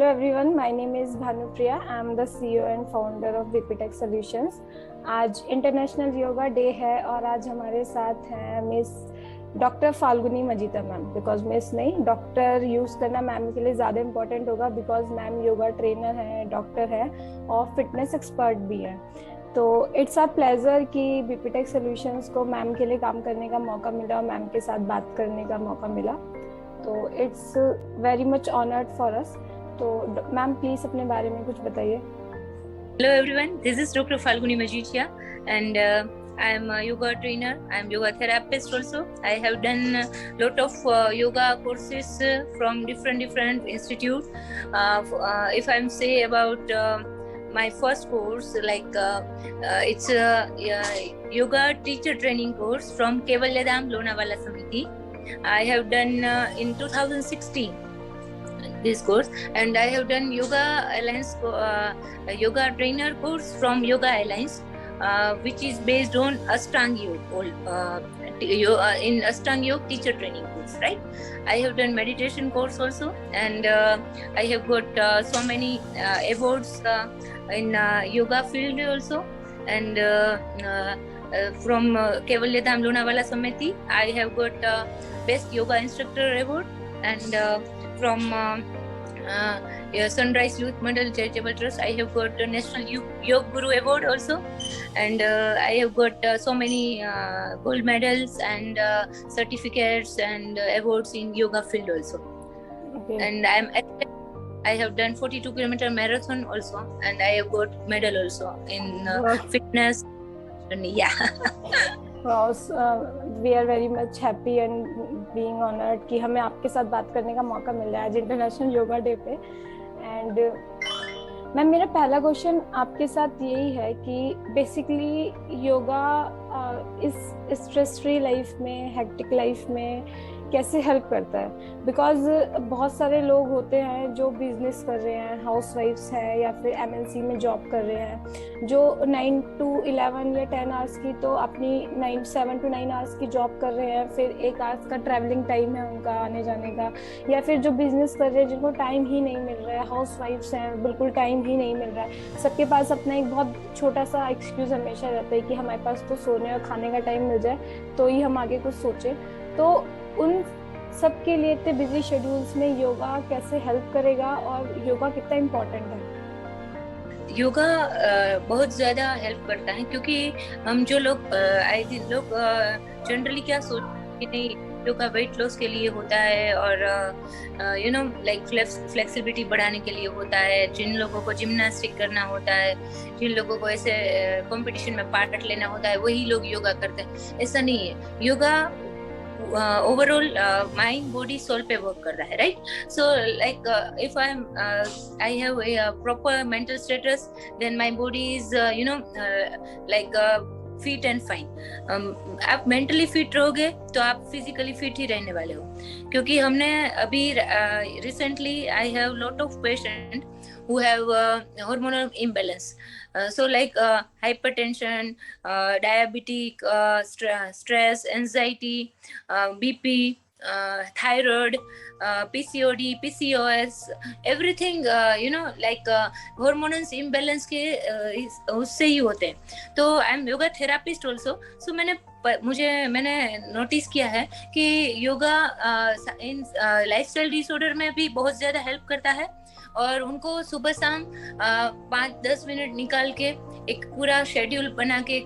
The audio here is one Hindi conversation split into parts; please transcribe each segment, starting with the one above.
Hello everyone, my name is Bhanupriya. I am the CEO and founder of BPTech Solutions. आज इंटरनेशनल योगा डे है और आज हमारे साथ हैं miss doctor Falguni Majitha ma'am. Because miss नहीं, डॉक्टर यूज करना मैम के लिए ज़्यादा इम्पोर्टेंट होगा बिकॉज मैम योगा ट्रेनर है, डॉक्टर है और फिटनेस एक्सपर्ट भी है। तो इट्स अ प्लेजर कि बीपीटेक सॉल्यूशंस को मैम के लिए काम करने का मौका मिला और मैम के साथ बात करने का मौका मिला। तो it's very much honoured for us. तो मैम प्लीज अपने बारे में कुछ बताइए। Hello everyone, this is Dr. Falguni Majidhia and I am a yoga trainer. I am yoga therapist also. I have done a lot of yoga courses from different institutes. If I am say about my first course, like it's a yoga teacher training course from Kevalyadam Lonavala Samiti. I have done in 2016. This course, and I have done Yoga Alliance yoga trainer course from Yoga Alliance, which is based on Ashtanga Yoga, in Ashtanga Yoga teacher training course, right? I have done meditation course also, and I have got so many awards in yoga field also, and from Kevalyadam Lonavala Samiti, I have got best yoga instructor award, and from Sunrise Youth Mandal Charitable Trust, I have got the National Yoga Guru Award also, and I have got so many gold medals and certificates and awards in yoga field also. Okay. And I have done 42-kilometer marathon also, and I have got medal also in fitness. Yeah. We are very much happy and being honoured कि हमें आपके साथ बात करने का मौका मिल रहा है आज इंटरनेशनल योगा डे पे। एंड मैम मेरा पहला क्वेश्चन आपके साथ यही है कि बेसिकली योगा इस स्ट्रेस फ्री लाइफ में, हेक्टिक लाइफ में कैसे हेल्प करता है? बिकॉज बहुत सारे लोग होते हैं जो बिजनेस कर रहे हैं, हाउस वाइफ्स हैं या फिर एमएनसी में जॉब कर रहे हैं, जो 9 to 11 या 10 आवर्स की तो अपनी 7 to 9 आवर्स की जॉब कर रहे हैं, फिर 1 आवर्स का ट्रैवलिंग टाइम है उनका आने जाने का, या फिर जो बिजनेस कर रहे हैं जिनको टाइम ही नहीं मिल रहा है, हाउस वाइफ्स हैं बिल्कुल टाइम ही नहीं मिल रहा है। सबके पास अपना एक बहुत छोटा सा एक्सक्यूज हमेशा रहता है कि हमारे पास तो सोने और खाने का टाइम मिल जाए तो ही हम आगे कुछ सोचें। तो उन सबके लिए इतने बिजी शेड्यूल्स में योगा कैसे हेल्प करेगा और योगा कितना इम्पोर्टेंट है? योगा बहुत ज़्यादा हेल्प करता है, क्योंकि हम जो लोग आई थिंक लोग जनरली क्या सोचते कि नहीं योगा वेट लॉस के लिए होता है और यू नो लाइक फ्लेक्सिबिलिटी बढ़ाने के लिए होता है, जिन लोगों को जिम्नास्टिक करना होता है, जिन लोगों को ऐसे कंपटीशन में पार्ट लेना होता है वही लोग योगा करते हैं। ऐसा नहीं है, yoga overall mind body soul पे वर्क कर रहा है, right? So like if I have a proper mental status, then my body is you know like fit and fine. आप मेंटली फिट रहोगे तो आप फिजिकली फिट ही रहने वाले हो, क्योंकि हमने अभी recently I have lot of patient who have hormonal imbalance, so like hypertension, diabetic, stress, anxiety, BP, thyroid, PCOD, PCOS, everything you know like hormones imbalance के उससे ही होते हैं। तो I am yoga therapist also, so मैंने नोटिस किया है कि योगा इन लाइफस्टाइल डिसऑर्डर में भी बहुत ज़्यादा हेल्प करता है, और उनको सुबह शाम 5-10 मिनट निकाल के एक पूरा शेड्यूल बना के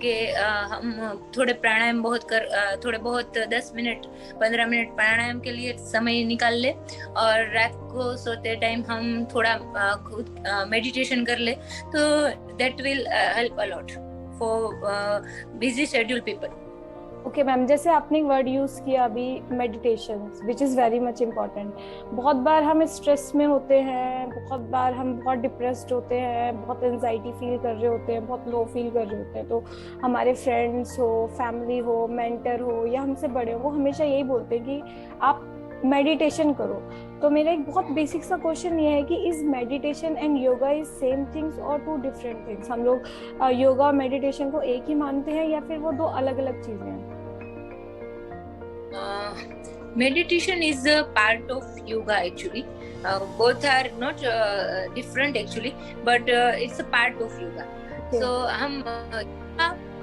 हम थोड़े प्राणायाम थोड़े बहुत 10 मिनट 15 मिनट प्राणायाम के लिए समय निकाल ले, और रात को सोते टाइम हम थोड़ा खुद मेडिटेशन कर ले, तो that will help a lot for busy schedule people. Okay ma'am, जैसे आपने एक वर्ड यूज़ किया अभी meditation, which is very much important. बहुत बार हम स्ट्रेस में होते हैं, बहुत बार हम बहुत डिप्रेस्ड होते हैं, बहुत एंजाइटी फील कर रहे होते हैं, बहुत लो फील कर रहे होते हैं, तो हमारे फ्रेंड्स हो, फैमिली हो, मेंटर हो या हमसे बड़े हो, वो हमेशा यही बोलते हैं कि आप मेडिटेशन करो। तो मेरा एक बहुत बेसिक सा क्वेश्चन ये है कि is meditation and yoga is same things और टू डिफरेंट थिंग्स? हम लोग योगा और मेडिटेशन को एक ही मानते हैं या फिर वो दो अलग अलग चीजें हैं? meditation is a part of yoga actually. Both are not different actually, but it's a part of yoga. Okay. So हम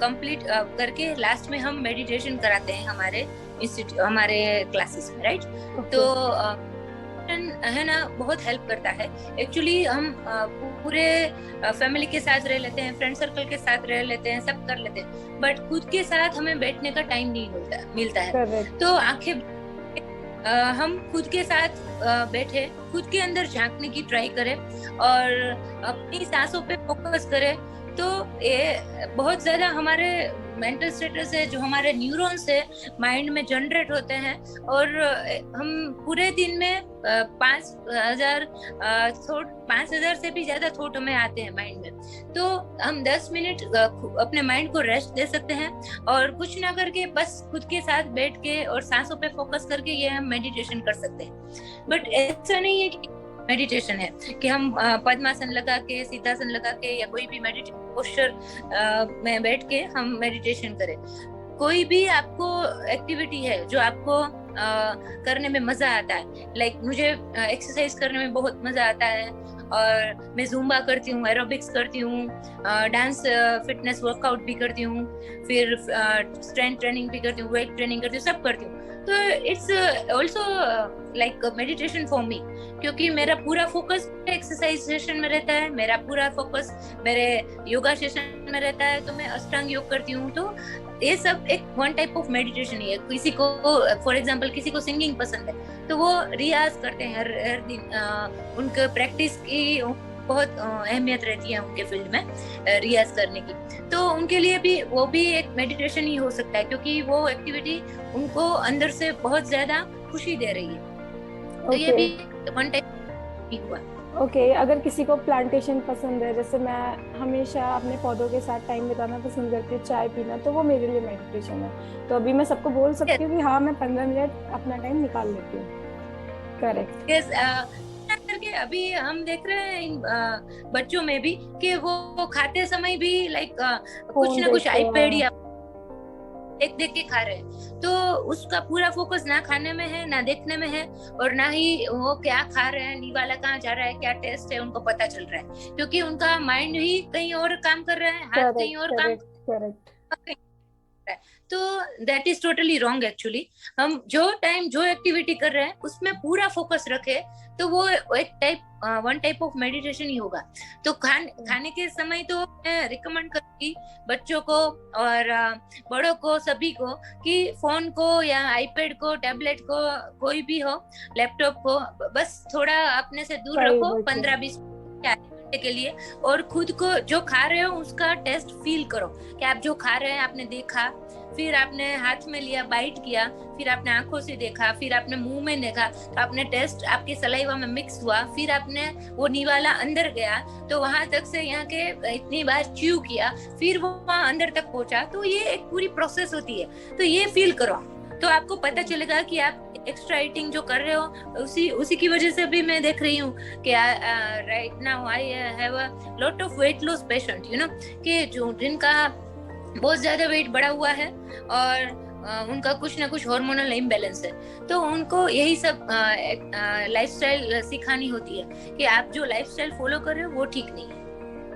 कंप्लीट करके लास्ट में हम मेडिटेशन कराते हैं हमारे इंस्टीट्यूट, हमारे क्लासेस में, राइट? तो है ना, बहुत हेल्प करता है एक्चुअली। हम पूरे फैमिली के साथ रह लेते हैं, फ्रेंड सर्कल के साथ रह लेते हैं, सब कर लेते हैं, बट खुद के साथ हमें बैठने का टाइम नहीं मिलता है। तो आंखें हम खुद के साथ बैठे, खुद के अंदर झांकने की ट्राई करें और अपनी सांसों पे फोकस करें, तो ये बहुत ज्यादा हमारे मेंटल स्टेटस है, जो हमारे न्यूरॉन्स है माइंड में जनरेट होते हैं, और हम पूरे दिन में 5,000 से भी ज्यादा थॉट हमें आते हैं माइंड में। तो हम 10 मिनट अपने माइंड को रेस्ट दे सकते हैं और कुछ ना करके बस खुद के साथ बैठ के और सांसों पे फोकस करके ये हम मेडिटेशन कर सकते हैं। बट ऐसा नहीं है कि मेडिटेशन है कि हम पद्मासन लगा के, सीतासन लगा के या कोई भी मेडिटेशन पोस्चर में बैठ के हम मेडिटेशन करें। कोई भी आपको एक्टिविटी है जो आपको करने में मजा आता है, लाइक मुझे एक्सरसाइज करने में बहुत मजा आता है और मैं ज़ुम्बा करती हूँ, एरोबिक्स करती हूँ, डांस फिटनेस वर्कआउट भी करती हूँ, फिर स्ट्रेंथ ट्रेनिंग भी करती हूँ, वेट ट्रेनिंग करती हूँ, सब करती हूँ। तो it's also like meditation for me, क्योंकि मेरा पूरा फोकस एक्सरसाइज सेशन में रहता है, मेरा पूरा फोकस मेरे योगा सेशन में रहता है। तो मैं अष्टांग योग करती हूँ, तो ये सब एक वन टाइप ऑफ मेडिटेशन ही है। किसी को फॉर एग्जांपल किसी को सिंगिंग पसंद है तो वो रियाज करते हैं हर दिन, उनके प्रैक्टिस की बहुत अहमियत रहती है उनके फील्ड में रियाज करने की, तो उनके लिए भी वो भी एक मेडिटेशन ही हो सकता है, क्योंकि वो एक्टिविटी उनको अंदर से बहुत ज्यादा खुशी दे रही है। तो ये भी वन टाइप ही हुआ। ओके, अगर किसी को प्लांटेशन पसंद है, जैसे मैं हमेशा अपने पौधों के साथ टाइम बिताना पसंद करती हूँ, चाय पीना, तो वो मेरे लिए मेडिटेशन है। तो अभी मैं सबको बोल सकती हूँ कि हाँ, मैं 15 मिनट अपना टाइम निकाल लेती हूँ। करेक्ट। यस, करके अभी हम देख रहे हैं इन बच्चों में भी कि वो खाते समय भी लाइक कुछ ना कुछ आईपैड या देख के खा रहे हैं, तो उसका पूरा फोकस ना खाने में है, ना देखने में है, और ना ही वो क्या खा रहे हैं, निवाला कहाँ जा रहा है, क्या टेस्ट है, उनको पता चल रहा है, क्योंकि उनका माइंड ही कहीं और काम कर रहा है, हाथ कहीं और काम कर रहा है। तो that is totally wrong actually. हम जो टाइम जो एक्टिविटी कर रहे हैं उसमें पूरा फोकस रखे, तो वो एक वन टाइप ऑफ मेडिटेशन ही होगा। तो खाने के समय तो मैं रिकमेंड करूंगी बच्चों को और बड़ों को, सभी को, कि फोन को या आईपैड को, टैबलेट को, कोई भी हो, लैपटॉप को, बस थोड़ा अपने से दूर रखो 15-20 के लिए, और खुद को जो खा रहे हो उसका टेस्ट फील करो कि आप जो खा रहे हैं आपने देखा, फिर आपने हाथ में लिया, बाइट किया, फिर आपने आंखों से देखा, फिर आपने मुंह में देखा, तो आपने टेस्ट आपके सलाइवा में मिक्स हुआ, फिर आपने वो निवाला अंदर गया, तो वहां तक से यहाँ के इतनी बार च्यू किया, फिर वो वहां अंदर तक पहुंचा। तो ये एक पूरी प्रोसेस होती है, तो ये फील करो, तो आपको पता चलेगा कि आप एक्स्ट्रा ईटिंग जो कर रहे हो उसी की वजह से भी मैं देख रही हूँ कि right now I have a lot of weight loss patient, you know, कि जो जिनका बहुत ज्यादा वेट बढ़ा हुआ है और उनका कुछ ना कुछ हार्मोनल इम्बैलेंस है, तो उनको यही सब लाइफस्टाइल सिखानी होती है कि आप जो लाइफस्टाइल फॉलो कर रहे हो वो ठीक नहीं है।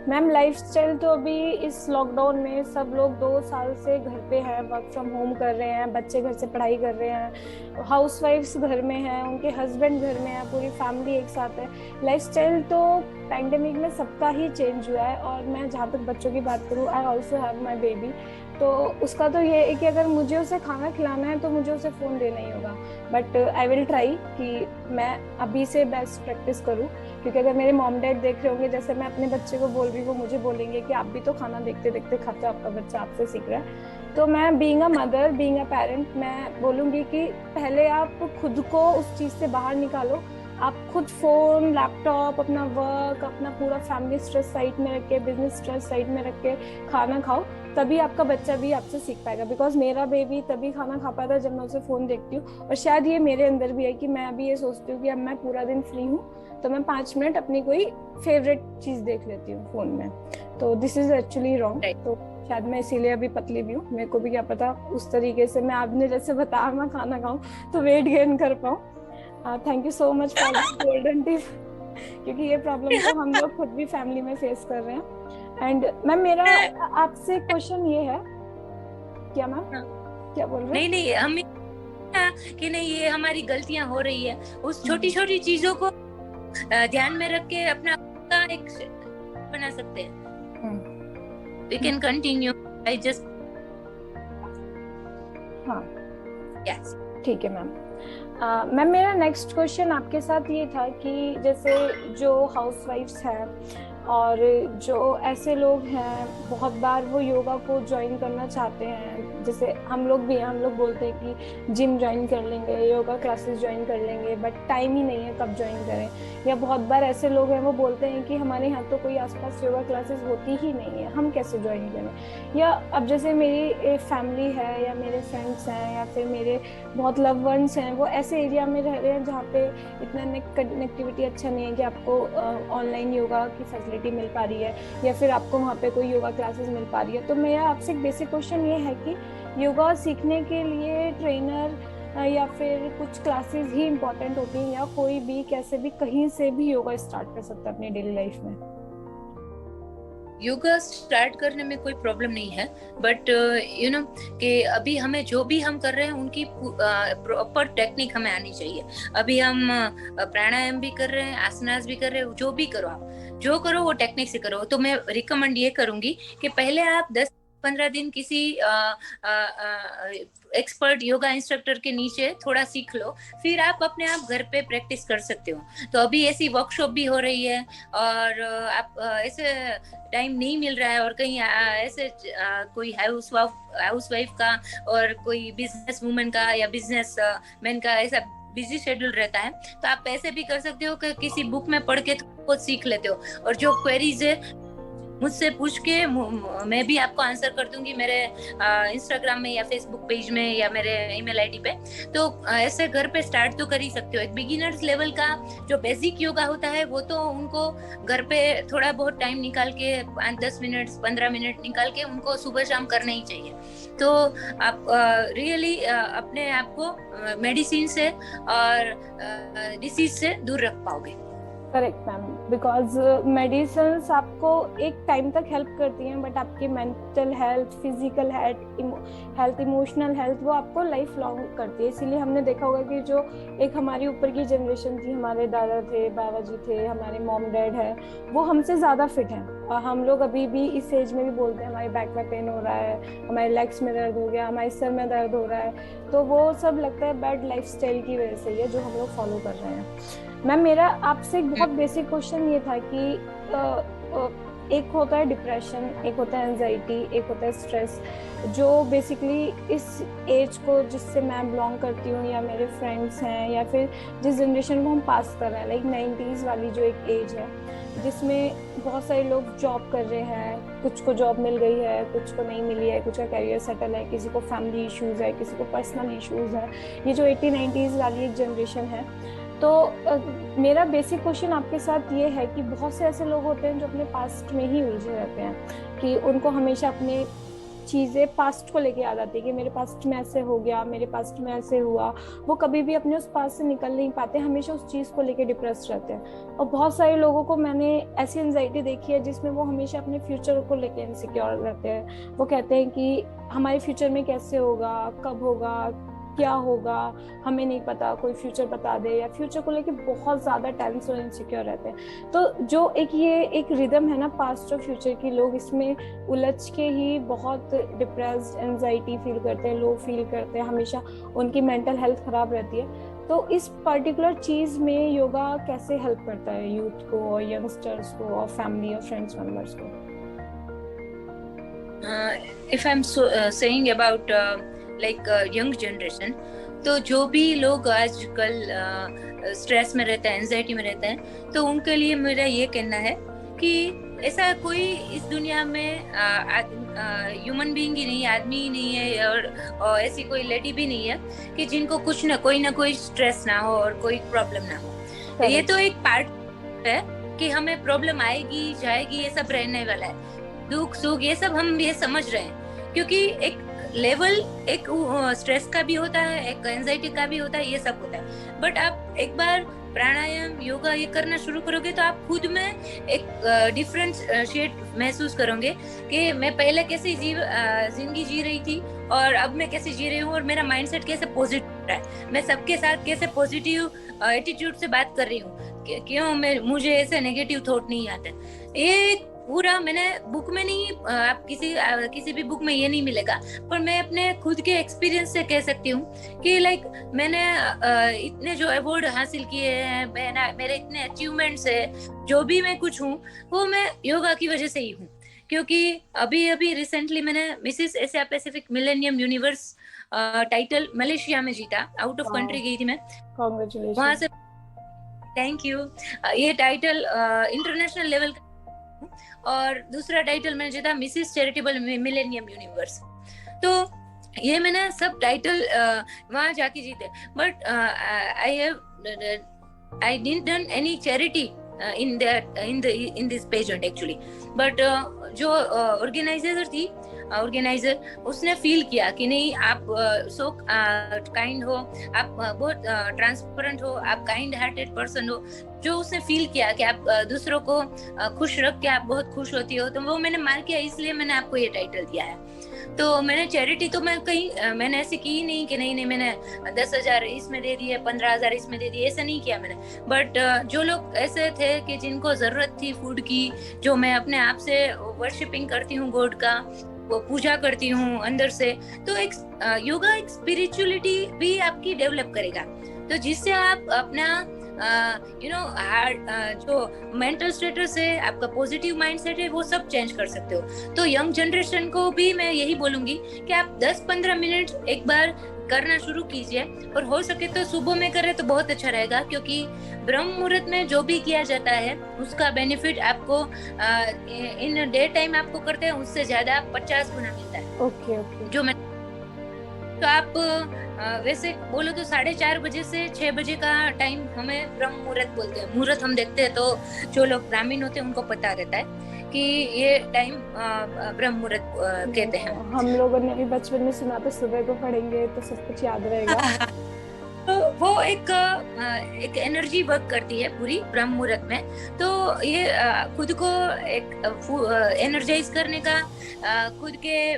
मैम, लाइफस्टाइल तो अभी इस लॉकडाउन में सब लोग 2 साल से घर पे हैं, वर्क फ्रॉम होम कर रहे हैं, बच्चे घर से पढ़ाई कर रहे हैं, हाउसवाइफ्स घर में हैं, उनके हस्बैंड घर में है, पूरी फैमिली एक साथ है। लाइफस्टाइल तो पैंडेमिक में सबका ही चेंज हुआ है, और मैं जहाँ तक बच्चों की बात करूँ, I also have my baby, तो उसका तो ये है कि अगर मुझे उसे खाना खिलाना है तो मुझे उसे फ़ोन देना ही होगा, बट आई विल ट्राई कि मैं अभी से बेस्ट प्रैक्टिस करूँ, क्योंकि अगर मेरे मॉम डैड देख रहे होंगे, जैसे मैं अपने बच्चे को बोल रही हूँ, वो मुझे बोलेंगे कि आप भी तो खाना देखते देखते खाते हो, आपका बच्चा आपसे सीख रहा है। तो मैं being a mother, being a parent, मैं बोलूँगी कि पहले आप खुद को उस चीज़ से बाहर निकालो, आप खुद फोन, लैपटॉप, अपना वर्क, अपना पूरा फैमिली स्ट्रेस साइड में रख के, बिजनेस स्ट्रेस साइड में रख के खाना खाओ, तभी आपका बच्चा भी आपसे सीख पाएगा। बिकॉज मेरा बेबी तभी खाना खा पाता है जब मैं उसे फोन देखती हूँ, और शायद ये मेरे अंदर भी है कि मैं अभी ये सोचती हूँ कि अब मैं पूरा दिन फ्री हूँ तो मैं 5 मिनट अपनी कोई फेवरेट चीज देख लेती हूँ फोन में। तो दिस इज एक्चुअली रॉन्ग। तो शायद मैं इसीलिए अभी पतली भी हूँ, मेरे को भी क्या पता उस तरीके से मैं आपने जैसे बताया मैं खाना खाऊं तो वेट गेन कर पाऊँ। Thank you so much for this golden tip, क्योंकि ये प्रॉब्लम तो हम लोग खुद भी फैमिली में फेस कर रहे हैं। एंड मैम मेरा आपसे क्वेश्चन ये है, क्या मैम क्या बोल रहे हैं? नहीं हम कि नहीं ये हमारी गलतियां हो रही है, उस छोटी छोटी चीजों को ध्यान में रख के अपना एक बना सकते हैं। We can continue. I just हाँ yes. ठीक है मैम। मैम मेरा नेक्स्ट क्वेश्चन आपके साथ ये था कि जैसे जो हाउसवाइफ्स हैं और जो ऐसे लोग हैं, बहुत बार वो योगा को ज्वाइन करना चाहते हैं, जैसे हम लोग भी हैं, हम लोग बोलते हैं कि जिम ज्वाइन कर लेंगे, योगा क्लासेस ज्वाइन कर लेंगे, बट टाइम ही नहीं है कब ज्वाइन करें। या बहुत बार ऐसे लोग हैं वो बोलते हैं कि हमारे यहाँ तो कोई आसपास योगा क्लासेस होती ही नहीं है, हम कैसे ज्वाइन करें। या अब जैसे मेरी फैमिली है या मेरे फ्रेंड्स हैं या फिर मेरे बहुत लव वंस हैं, वो ऐसे एरिया में रह रहे हैं जहाँ पे इतना कनेक्टिविटी अच्छा नहीं है कि आपको ऑनलाइन योगा की फैसिलिटी मिल पा रही है या फिर आपको वहाँ पे कोई योगा क्लासेस मिल पा रही है। तो मेरा आपसे एक बेसिक क्वेश्चन ये है कि योगा सीखने के लिए ट्रेनर या फिर कुछ क्लासेस ही इम्पोर्टेंट होती हैं, या कोई भी कैसे भी कहीं से भी योगा स्टार्ट कर सकता है अपनी डेली लाइफ में? योगा स्टार्ट करने में कोई प्रॉब्लम नहीं है, बट यू नो कि अभी हमें जो भी हम कर रहे हैं उनकी प्रॉपर टेक्निक हमें आनी चाहिए। अभी हम प्राणायाम भी कर रहे हैं, आसनास भी कर रहे हैं, जो भी करो आप जो करो वो टेक्निक से करो। तो मैं रिकमेंड ये करूंगी कि पहले आप 10-15 दिन किसी एक्सपर्ट योगा इंस्ट्रक्टर के नीचे थोड़ा सीख लो, फिर आप अपने आप घर पे प्रैक्टिस कर सकते हो। तो अभी ऐसी वर्कशॉप भी हो रही है, और आप ऐसे टाइम नहीं मिल रहा है और कहीं ऐसे कोई हाउस वाइफ का और कोई बिजनेस वुमन का या बिजनेस मैन का ऐसा बिजी शेड्यूल रहता है, तो आप ऐसे भी कर सकते हो कि किसी बुक में पढ़ के खुद सीख लेते हो। और जो क्वेरीज है मुझसे पूछ के मैं भी आपको आंसर कर दूंगी मेरे इंस्टाग्राम में या फेसबुक पेज में या मेरे ईमेल आईडी पे। तो ऐसे घर पे स्टार्ट तो कर ही सकते हो। एक बिगिनर्स लेवल का जो बेसिक योगा होता है वो तो उनको घर पे थोड़ा बहुत टाइम निकाल के 5-10 मिनट 15 मिनट निकाल के उनको सुबह शाम करना ही चाहिए। तो आप रियली अपने आप को मेडिसिन से और डिसीज से दूर रख पाओगे। करेक्ट मैम, बिकॉज मेडिसिन आपको एक टाइम तक हेल्प करती हैं, बट आपकी mental health, physical health, emotional health वो आपको लाइफ लॉन्ग करती है। इसीलिए हमने देखा होगा कि जो एक हमारी ऊपर की जनरेशन थी, हमारे दादा थे, बाबा जी थे, हमारे मॉम डैड है, वो हमसे ज़्यादा फिट हैं। और हम लोग अभी भी इस एज में भी बोलते हैं हमारे बैक में पेन हो रहा है, हमारे लेग्स में दर्द हो गया, हमारे सर में दर्द हो रहा है। तो वो सब लगता है बैड लाइफ स्टाइल की वजह से ही है जो हम लोग फॉलो कर रहे हैं। मैम मेरा आपसे एक बहुत बेसिक क्वेश्चन ये था कि एक होता है डिप्रेशन, एक होता है एंजाइटी, एक होता है स्ट्रेस, जो बेसिकली इस एज को जिससे मैं बिलोंग करती हूँ या मेरे फ्रेंड्स हैं या फिर जिस जनरेशन को हम पास कर रहे हैं, लाइक 90s वाली जो एक एज है जिसमें बहुत सारे लोग जॉब कर रहे हैं, कुछ को जॉब मिल गई है, कुछ को नहीं मिली है, कुछ का करियर सेटल है, किसी को फैमिली इश्यूज है, किसी को पर्सनल इश्यूज है। ये जो 80-90s वाली एक जनरेशन है। तो मेरा बेसिक क्वेश्चन आपके साथ ये है कि बहुत से ऐसे लोग होते हैं जो अपने पास्ट में ही उलझे रहते हैं, कि उनको हमेशा अपने चीज़ें पास्ट को लेके याद आती है कि मेरे पास्ट में ऐसे हो गया, मेरे पास्ट में ऐसे हुआ। वो कभी भी अपने उस पास्ट से निकल नहीं पाते, हमेशा उस चीज़ को लेके डिप्रेस रहते हैं। और बहुत सारे लोगों को मैंने ऐसी एंजाइटी देखी है जिसमें वो हमेशा अपने फ्यूचर को लेके इनसिक्योर रहते हैं। वो कहते हैं कि हमारे फ्यूचर में कैसे होगा, कब होगा, क्या होगा, हमें नहीं पता, कोई फ्यूचर बता दे, या फ्यूचर को लेके बहुत ज़्यादा टेंस और इनसिक्योर रहते हैं। तो जो ये एक रिदम है ना पास्ट और फ्यूचर की, लोग इसमें उलझ के ही बहुत डिप्रेस्ड, एंजाइटी फील करते हैं, लो फील करते हैं, हमेशा उनकी मेंटल हेल्थ ख़राब रहती है। तो इस पर्टिकुलर चीज़ में योगा कैसे हेल्प करता है यूथ को और यंगस्टर्स को और फैमिली और फ्रेंड्स मेंबर्स को? If I'm saying about like young generation, तो जो भी लोग आजकल स्ट्रेस में रहते हैं, एंजाइटी में रहते हैं, तो उनके लिए मेरा ये कहना है कि ऐसा कोई इस दुनिया में ह्यूमन बीइंग ही नहीं, आदमी ही नहीं है, और ऐसी कोई लेडी भी नहीं है कि जिनको कुछ ना कोई स्ट्रेस ना हो और कोई प्रॉब्लम ना हो। ये तो एक पार्ट है कि हमें प्रॉब्लम आएगी जाएगी, ये सब रहने वाला है, दुख सुख ये सब हम ये समझ रहे हैं, क्योंकि एक लेवल एक स्ट्रेस का भी होता है, एक एंजाइटी का भी होता है, ये सब होता है। बट आप एक बार प्राणायाम योगा ये करना शुरू करोगे तो आप खुद में एक डिफरेंट शेड महसूस करोगे कि मैं पहले कैसी जिंदगी जी रही थी और अब मैं कैसे जी रही हूँ, और मेरा माइंडसेट कैसे पॉजिटिव है, मैं सबके साथ कैसे पॉजिटिव एटीट्यूड से बात कर रही हूँ, क्यों मुझे ऐसे नेगेटिव थॉट नहीं आते। ये पूरा मैंने बुक में नहीं, आप किसी भी बुक में ये नहीं मिलेगा, पर मैं अपने खुद के एक्सपीरियंस से कह सकती हूँ कि लाइक मैंने इतने जो अवार्ड हासिल किए हैं, मेरे इतने अचीवमेंट्स है, जो भी मैं कुछ हूँ वो मैं योगा की वजह से ही हूँ। क्योंकि अभी रिसेंटली मैंने Mrs Asia Pacific millennium universe title Malaysia में जीता, आउट ऑफ कंट्री गई थी मैं, वहां से। Thank you. ये टाइटल इंटरनेशनल लेवल का, और दूसरा टाइटल मैंने जीता मिसेस चैरिटेबल मिलेनियम यूनिवर्स। तो ये मैंने सब टाइटल वहां जाके जीते, but I didn't done any charity in this pageant actually, but जो ऑर्गेनाइजर उसने फील किया कि नहीं, आप सो काइंड हो, आप बहुत ट्रांसपेरेंट हो, आप काइंड हार्टेड पर्सन हो, जो उसने फील किया कि आप दूसरों को खुश रख के आप बहुत खुश होती हो, तो वो मैंने मार किया, इसलिए मैंने आपको ये टाइटल दिया है। तो मैंने चैरिटी तो मैंने ऐसे की ही नहीं कि नहीं मैंने 10,000 इसमें दे दिए, 15,000 इसमें दे दिए, ऐसा नहीं किया मैंने। बट जो लोग ऐसे थे कि जिनको जरूरत थी फूड की, जो मैं अपने आप से वर्शिपिंग करती हूँ गॉड का, वो पूजा करती हूँ अंदर से, तो एक योगा एक स्पिरिचुअलिटी भी आपकी डेवलप करेगा, तो जिससे आप अपना जो मेंटल स्टेटस है, आपका पॉजिटिव माइंडसेट है, वो सब चेंज कर सकते हो। तो यंग जनरेशन को भी मैं यही बोलूंगी कि आप 10-15 मिनट एक बार करना शुरू कीजिए, और हो सके तो सुबह में करें तो बहुत अच्छा रहेगा, क्योंकि ब्रह्म मुहूर्त में जो भी किया जाता है उसका बेनिफिट आपको इन डे टाइम आपको करते हैं उससे ज्यादा 50 गुना मिलता है। ओके। जो मैं तो आप वैसे बोलो तो 4:30 बजे से 6 बजे का टाइम हमें ब्रह्म मुहूर्त बोलते हैं। मुहूर्त हम देखते हैं तो जो लोग ब्राह्मण होते हैं उनको पता रहता है कि ये टाइम ब्रह्म मुहूर्त कहते हैं। हम लोगों ने भी बचपन में सुना था, सुबह को पढ़ेंगे तो सब कुछ याद रहेगा। तो वो एक एनर्जी वर्क करती है पूरी ब्रह्म मुहूर्त में। तो ये खुद को एक एनर्जाइज करने का, खुद के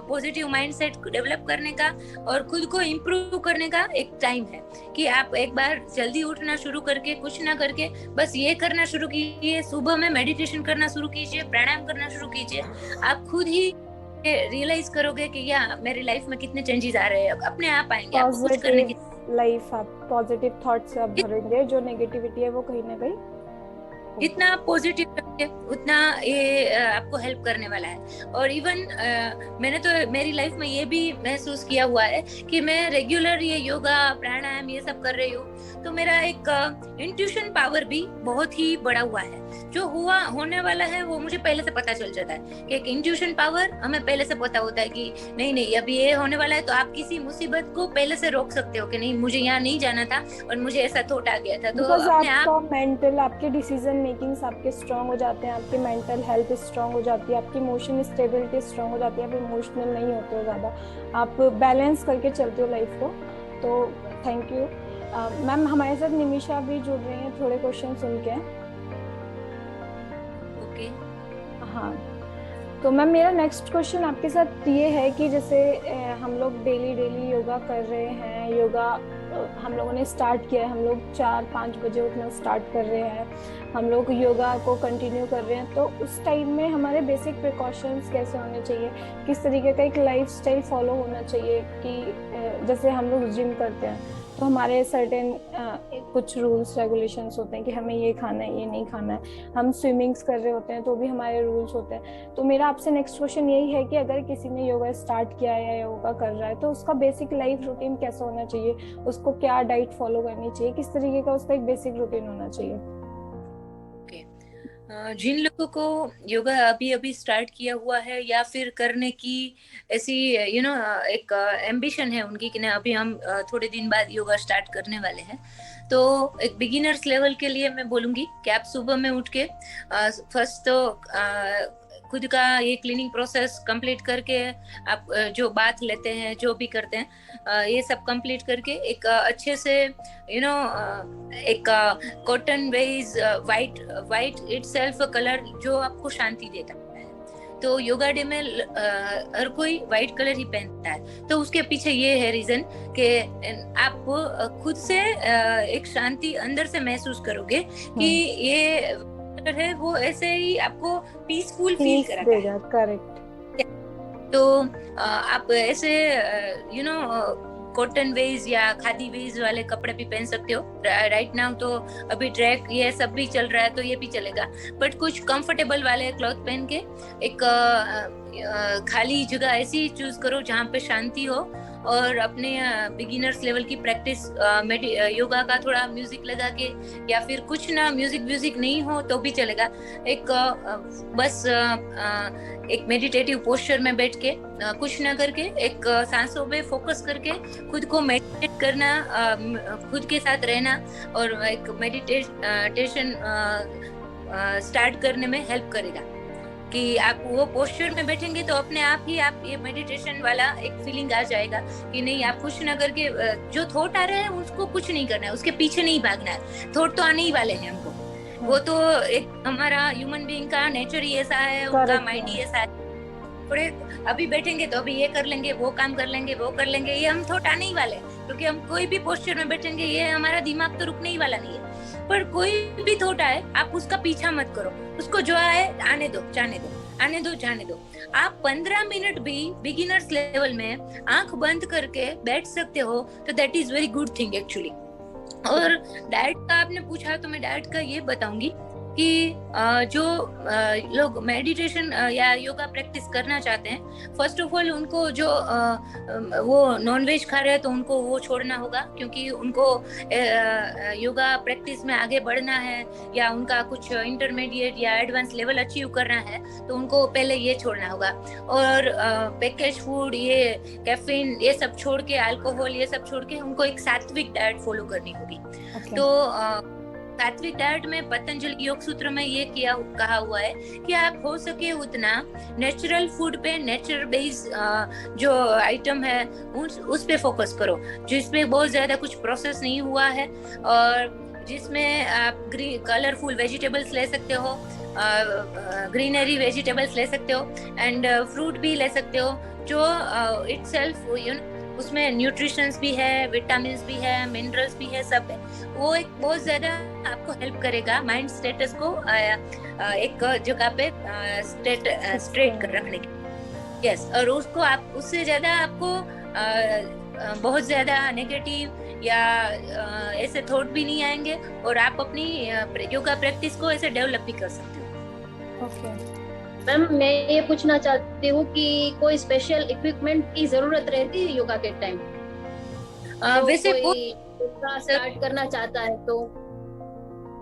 पॉजिटिव माइंडसेट डेवलप करने का और खुद को इम्प्रूव करने का एक टाइम है कि आप एक बार जल्दी उठना शुरू करके कुछ ना करके बस ये करना शुरू कीजिए, सुबह में मेडिटेशन करना शुरू कीजिए, प्राणायाम करना शुरू कीजिए। आप खुद ही रियलाइज करोगे कि या मेरी लाइफ में कितने चेंजेस आ रहे हैं, अपने आप आएंगे। आप कुछ करने की लाइफ, आप पॉजिटिव थॉट्स से आप भरेंगे, जो नेगेटिविटी है वो कहीं ना कहीं जितना पॉजिटिव रखिए उतना ये आपको हेल्प करने वाला है। और इवन मैंने तो मेरी लाइफ में ये भी महसूस किया हुआ है कि मैं रेगुलर ये योगा प्राणायाम ये सब कर रही हूँ तो मेरा एक इंट्यूशन पावर भी बहुत ही बढ़ा हुआ है। जो होने वाला है वो मुझे पहले से पता चल जाता है कि एक इंट्यूशन पावर हमें पहले से पता होता है कि नहीं अभी ये होने वाला है। तो आप किसी मुसीबत को पहले से रोक सकते हो कि नहीं मुझे यहाँ नहीं जाना था और मुझे ऐसा थॉट आ गया था। तो अपने आप मेंटल आपके डिसीजन मेकिंग्स आपके स्ट्रांग हो जाते हैं, आपकी मेंटल हेल्थ स्ट्रांग हो जाती है, आपकी इमोशन स्टेबिलिटी स्ट्रांग हो जाती है, आप इमोशनल नहीं होते हो ज़्यादा, आप बैलेंस करके चलते हो लाइफ को। तो थैंक यू मैम। हमारे साथ निमिषा भी जुड़ रही हैं, थोड़े क्वेश्चन सुन के। ओके हाँ, तो मैम मेरा नेक्स्ट क्वेश्चन आपके साथ ये है कि जैसे हम लोग डेली योगा कर रहे हैं, योगा हम लोगों ने स्टार्ट किया है, हम लोग 4-5 बजे उठना स्टार्ट कर रहे हैं, हम लोग योगा को कंटिन्यू कर रहे हैं, तो उस टाइम में हमारे बेसिक प्रिकॉशंस कैसे होने चाहिए, किस तरीके का एक लाइफस्टाइल फॉलो होना चाहिए कि जैसे हम लोग जिम करते हैं तो हमारे सर्टेन कुछ रूल्स रेगुलेशंस होते हैं कि हमें ये खाना है, ये नहीं खाना है। हम स्विमिंग्स कर रहे होते हैं तो भी हमारे रूल्स होते हैं। तो मेरा आपसे नेक्स्ट क्वेश्चन यही है कि अगर किसी ने योगा स्टार्ट किया है या योगा कर रहा है तो उसका बेसिक लाइफ रूटीन कैसा होना चाहिए, उसको क्या डाइट फॉलो करनी चाहिए, किस तरीके का उसका एक बेसिक रूटीन होना चाहिए? जिन लोगों को योगा अभी अभी स्टार्ट किया हुआ है या फिर करने की ऐसी एक एम्बिशन है उनकी कि ना अभी हम थोड़े दिन बाद योगा स्टार्ट करने वाले हैं, तो एक बिगिनर्स लेवल के लिए मैं बोलूँगी कि आप सुबह में उठ के फर्स्ट तो खुद का ये क्लीनिंग प्रोसेस कंप्लीट करके आप जो बाथ लेते हैं, जो भी करते हैं, ये सब कंप्लीट करके एक अच्छे से एक कॉटन वेज वाइट इटसेल्फ कलर जो आपको शांति देता है। तो योगा डे में हर कोई व्हाइट कलर ही पहनता है, तो उसके पीछे ये है रीजन कि आप खुद से एक शांति अंदर से महसूस करोगे कि ये कलर है वो ऐसे ही आपको पीसफुल फील कराता है। करेक्ट। तो आप ऐसे कॉटन वेज या खादी वेज वाले कपड़े भी पहन सकते हो। राइट नाउ तो अभी ट्रैक ये सब भी चल रहा है तो ये भी चलेगा, बट कुछ कंफर्टेबल वाले क्लॉथ पहन के एक खाली जगह ऐसी चूज करो जहाँ पे शांति हो और अपने बिगिनर्स लेवल की प्रैक्टिस योगा का थोड़ा म्यूजिक लगा के, या फिर कुछ ना म्यूजिक नहीं हो तो भी चलेगा, एक बस एक मेडिटेटिव पोस्चर में बैठ के कुछ ना करके एक सांसों पे फोकस करके खुद को मेडिटेट करना, खुद के साथ रहना और एक मेडिटेशन स्टार्ट करने में हेल्प करेगा। कि आप वो पोस्चर में बैठेंगे तो अपने आप ही आप ये मेडिटेशन वाला एक फीलिंग आ जाएगा कि नहीं, आप कुछ ना करके जो थॉट आ रहे हैं उसको कुछ नहीं करना है, उसके पीछे नहीं भागना है। थॉट तो आने ही वाले हैं हमको, वो तो एक हमारा ह्यूमन बीइंग का नेचर ही ऐसा है, उनका माइंड ही ऐसा है। थोड़े अभी बैठेंगे तो अभी ये कर लेंगे, वो काम कर लेंगे, वो कर लेंगे, ये हम थॉट आने ही वाले हैं, क्योंकि हम कोई भी पोस्चर में बैठेंगे ये हमारा दिमाग तो रुकने ही वाला नहीं है। पर कोई भी थॉट आए आप उसका पीछा मत करो, उसको जो आए आने दो, जाने दो, आने दो, जाने दो। आप 15 मिनट भी बिगिनर्स लेवल में आंख बंद करके बैठ सकते हो तो that is very good thing actually. और डाइट का आपने पूछा तो मैं डाइट का ये बताऊंगी कि जो लोग मेडिटेशन या योगा प्रैक्टिस करना चाहते हैं, फर्स्ट ऑफ ऑल उनको जो वो नॉनवेज खा रहे हैं तो उनको वो छोड़ना होगा, क्योंकि उनको योगा प्रैक्टिस में आगे बढ़ना है या उनका कुछ इंटरमीडिएट या एडवांस लेवल अचीव करना है तो उनको पहले ये छोड़ना होगा। और पैकेज फूड, ये कैफीन, ये सब छोड़ के, अल्कोहल ये सब छोड़ के उनको एक सात्विक डाइट फॉलो करनी होगी। तो सात्विक डाइट में पतंजलि योग सूत्र में ये कहा हुआ है कि आप हो सके उतना नेचुरल फूड पे, नेचर बेस जो आइटम है उस पे फोकस करो, जिसमें बहुत ज्यादा कुछ प्रोसेस नहीं हुआ है और जिसमें आप कलरफुल वेजिटेबल्स ले सकते हो, ग्रीनरी वेजिटेबल्स ले सकते हो एंड फ्रूट भी ले सकते हो, जो इटसेल्फ उसमें न्यूट्रिशंस भी है, विटामिन्स भी है, मिनरल्स भी है, सब है। वो एक बहुत ज्यादा आपको हेल्प करेगा माइंड स्टेटस को एक जगह पे स्ट्रेट कर रखने की। यस, और उसको आप उससे ज्यादा आपको बहुत ज्यादा नेगेटिव या ऐसे थॉट भी नहीं आएंगे और आप अपनी योगा प्रैक्टिस को ऐसे डेवलप भी कर सकते हो। ओके मैम, मैं ये पूछना चाहती हूँ कि कोई स्पेशल इक्विपमेंट की जरूरत रहती है योगा के टाइम? वैसे कोई स्टार्ट करना चाहता है तो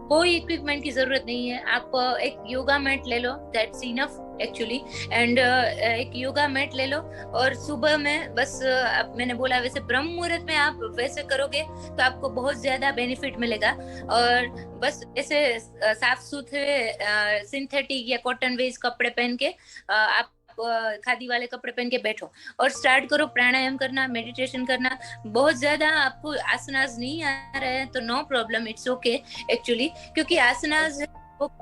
कोई इक्विपमेंट की जरूरत नहीं है। आप एक योगा मैट ले लो, दैट्स इनफ एक्चुअली। एंड एक योगा मैट ले लो और सुबह में बस मैंने बोला वैसे ब्रह्म मुहूर्त में आप वैसे करोगे तो आपको बहुत ज्यादा बेनिफिट मिलेगा। और बस ऐसे साफ सुथरे सिंथेटिक या कॉटन वेज कपड़े पहन के आप खादी वाले कपड़े पहन के बैठो और स्टार्ट करो प्राणायाम करना, मेडिटेशन करना। बहुत ज्यादा आपको आसनास नहीं आ रहे हैं तो no problem, it's okay actually, क्योंकि आसनास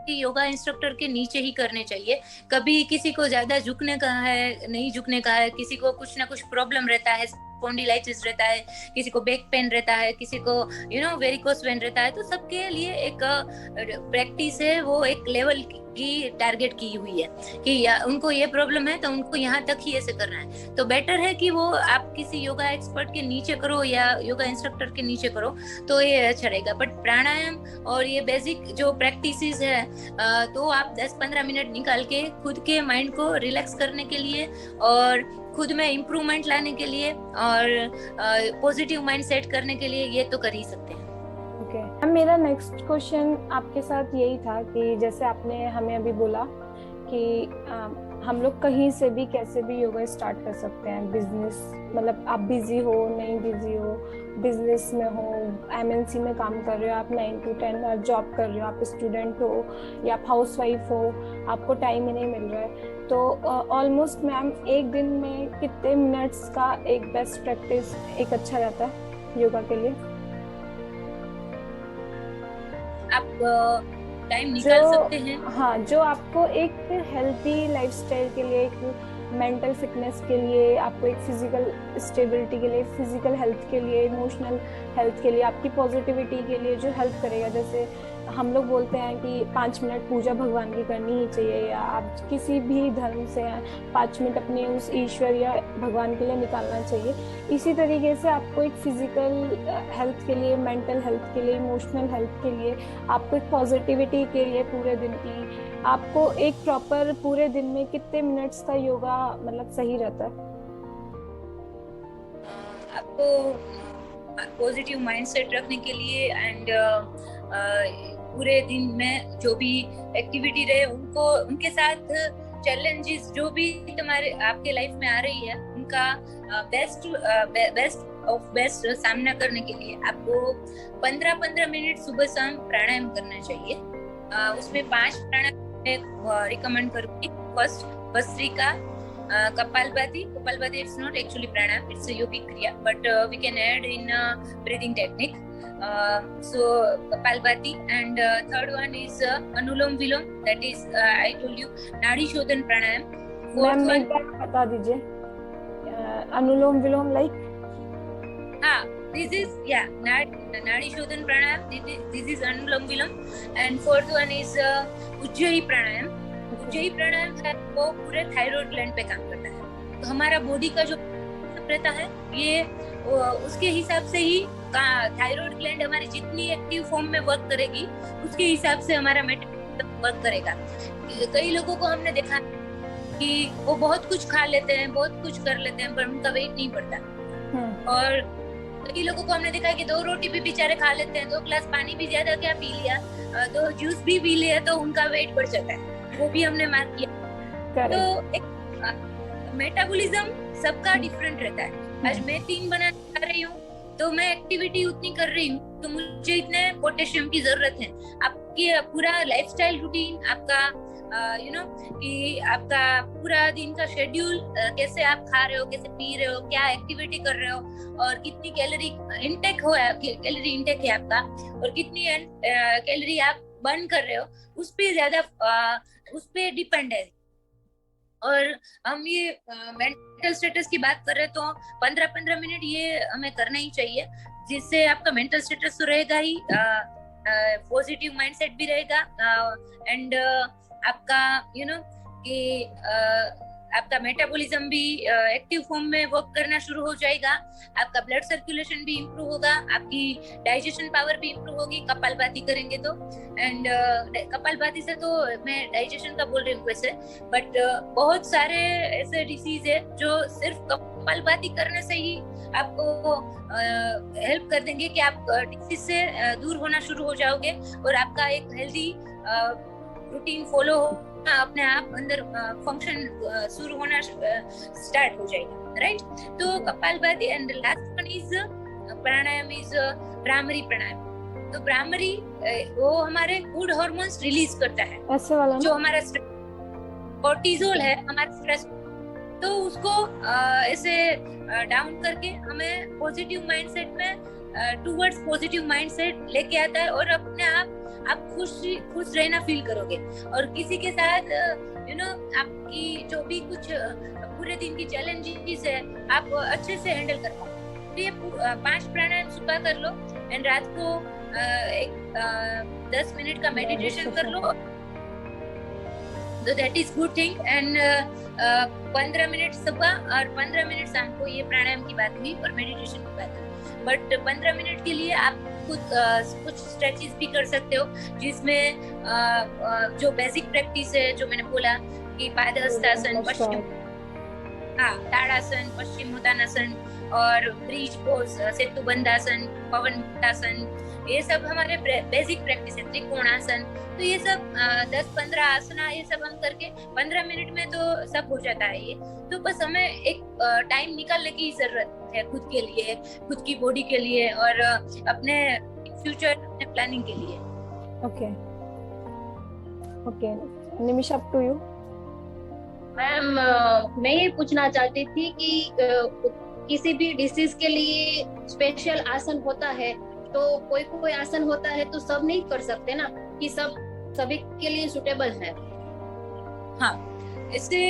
योगा इंस्ट्रक्टर के नीचे ही करने चाहिए। कभी किसी को ज्यादा झुकने का है, नहीं झुकने का है, किसी को कुछ ना कुछ प्रॉब्लम रहता है स्पॉन्डिलाइटिस रहता है, किसी को बैक पेन रहता है, किसी को वेरिकोस वेन रहता है, तो सबके लिए एक प्रैक्टिस है, वो एक लेवल की टारगेट की हुई है कि उनको ये प्रॉब्लम है तो उनको यहाँ तक ही ऐसे करना है। तो बेटर है कि वो आप किसी योगा एक्सपर्ट के नीचे करो या योगा इंस्ट्रक्टर के नीचे करो, तो ये अच्छा रहेगा। बट प्राणायाम और ये बेसिक जो प्रैक्टिसेस है, तो आप 10-15 मिनट निकाल के खुद के माइंड को रिलैक्स करने के लिए और खुद में इम्प्रूवमेंट लाने के लिए और पॉजिटिव माइंड सेट करने के लिए ये तो कर ही सकते हैं। ओके, मेरा नेक्स्ट क्वेश्चन आपके साथ यही था कि जैसे आपने हमें अभी बोला कि हम लोग कहीं से भी कैसे भी योगा स्टार्ट कर सकते हैं। बिजनेस मतलब आप बिजी हो नहीं बिजी हो, बिजनेस में हो, एमएनसी में काम कर रहे हो, आप 9 to 10 जॉब कर रहे हो, आप स्टूडेंट हो या आप हाउस वाइफ हो, आपको टाइम ही नहीं मिल रहा है, तो ऑलमोस्ट मैम एक दिन में कितने मिनट्स का एक बेस्ट प्रैक्टिस एक अच्छा रहता है योगा के लिए? आप टाइम निकाल सकते हैं। हाँ, जो आपको एक हेल्थी लाइफस्टाइल के लिए, एक मेंटल फिटनेस के लिए, आपको एक फिजिकल स्टेबिलिटी के लिए, फिजिकल हेल्थ के लिए, इमोशनल हेल्थ के लिए, आपकी पॉजिटिविटी के लिए जो हेल्प करेगा। जैसे हम लोग बोलते हैं कि 5 मिनट पूजा भगवान की करनी ही चाहिए, या आप किसी भी धर्म से हैं 5 मिनट अपने उस ईश्वर या भगवान के लिए निकालना चाहिए। इसी तरीके से आपको एक फिजिकल हेल्थ के लिए, मेंटल हेल्थ के लिए, इमोशनल हेल्थ के लिए, आपको एक पॉजिटिविटी के लिए पूरे दिन की, आपको एक प्रॉपर पूरे दिन में कितने मिनट्स का योगा मतलब सही रहता है? आपको पॉजिटिव माइंडसेट रखने के लिए एंड पूरे दिन में जो भी एक्टिविटी रहे उनको, उनके साथ चैलेंजेस जो भी तुम्हारे आपके लाइफ में आ रही है, उनका बेस्ट सामना करने के लिए आपको 15-15 मिनट सुबह शाम प्राणायाम करना चाहिए। उसमें 5 प्राणायाम रिकमेंड करूंगी। First Bhastrika, Kapalbhati it's not actually pranayama, it's a yogic kriya, but we can add in breathing technique. So Kapalbhati, and third one is Anulom Vilom, that is I told you Nadi Shodhan Pranayam. Fourth one, बता दीजिए अनुलोम विलोम लाइक? हाँ, this is Nadi Shodhan Pranayam, this is Anulom Vilom, and fourth one is Ujjayi Pranayam. Ujjayi Pranayam है वो पूरे थायराइड ग्लैंड पे काम करता है। तो हमारा बॉडी का जो रहता है ये उसके हिसाब से ही थायराइड ग्लैंड हमारी जितनी एक्टिव फॉर्म में वर्क करेगी उसके हिसाब से हमारा मेटाबॉलिज्म वर्क करेगा। कई लोगों को हमने देखा कि वो बहुत कुछ खा लेते हैं, बहुत कुछ कर लेते हैं, पर उनका वेट नहीं बढ़ता। और कई लोगों को हमने देखा कि 2 रोटी भी बेचारे खा लेते हैं, 2 ग्लास पानी भी ज्यादा क्या पी लिया, 2 जूस भी पी लिया, तो उनका वेट बढ़ जाता है। वो भी हमने मार्क किया। तो एक मेटाबॉलिज्म सबका डिफरेंट रहता है। आज मैं 3 बनाने जा रही हूँ तो मैं एक्टिविटी उतनी कर रही हूँ, तो मुझे इतने पोटेशियम की जरूरत है। आपकी पूरा लाइफस्टाइल रूटीन, आपका कि आपका पूरा दिन का शेड्यूल, कैसे आप खा रहे हो, कैसे पी रहे हो, क्या एक्टिविटी कर रहे हो, और कितनी कैलोरी इनटेक है आपका, और कितनी कैलोरी आप बर्न कर रहे हो, उस पे डिपेंड है। और हम ये मेंटल स्टेटस की बात कर रहे तो 15-15 मिनट ये हमें करना ही चाहिए, जिससे आपका मेंटल स्टेटस तो रहेगा ही, पॉजिटिव माइंडसेट भी रहेगा, एंड आपका कि आपका मेटाबॉलिज्म भी एक्टिव फॉर्म में वर्क करना शुरू हो जाएगा, आपका ब्लड सर्कुलेशन भी इम्प्रूव होगा, आपकी डाइजेशन पावर भी इम्प्रूव होगी कपालभाति करेंगे तो। एंड कपालभाति से तो मैं डाइजेशन का बोल रही हूँ वैसे, बट बहुत सारे ऐसे डिसीज है जो सिर्फ कपालभाति करने से ही आपको हेल्प कर देंगे कि आप डिसीज से दूर होना शुरू हो जाओगे और आपका एक हेल्दी रूटीन फॉलो हो, अपने आप अंदर फंक्शन शुरू होना स्टार्ट हो जाएगा, राइट। तो Kapalbhati and last one is pranayama is Bhramari pranayama. तो भ्रामरी वो हमारे गुड हार्मोन्स रिलीज करता है, ऐसे वाला जो हमारा कोर्टिजोल है, हमारा स्ट्रेस, तो उसको ऐसे डाउन करके हमें पॉजिटिव माइंडसेट में टुवर्ड्स पॉजिटिव माइंडसेट लेके आता है, और अपने आप खुश रहना फील करोगे, और किसी के साथ आपकी जो भी कुछ पूरे दिन की चैलेंजेस है आप अच्छे से हैंडल कर पाओगे। तो ये 5 प्राणायाम सुबह कर लो एंड रात को एक 10 मिनट का मेडिटेशन कर लो, तो that is good thing. And 15 minute सुबह और 15 मिनट शाम को, ये प्राणायाम की बात हुई और मेडिटेशन की बात हुई। बट 15 मिनट के लिए आप खुद कुछ स्ट्रेचेस भी कर सकते हो, जिसमें जो बेसिक प्रैक्टिस है जो मैंने बोला कि पादहस्तासन, पश्चिम ताड़ासन, पश्चिम उत्तानासन और ब्रिज पोज, सेतु बंधासन, पवन मुक्तासन, ये सब हमारे बेसिक प्रैक्टिस है। त्रिकोणासन, तो ये सब 10-15 आसना, ये सब हम करके 15 मिनट में तो सब हो जाता है। ये तो बस हमें एक टाइम निकालने की जरूरत है खुद के लिए, खुद की बॉडी के लिए और अपने फ्यूचर, अपने प्लानिंग के लिए। Okay okay, Nimisha up to you. Ma'am मैं ये पूछना चाहती थी कि किसी भी डिसीज के लिए स्पेशल आसन होता है, तो कोई कोई आसन होता है तो सब नहीं कर सकते ना, कि सब सभी के लिए सुटेबल है। हाँ, इससे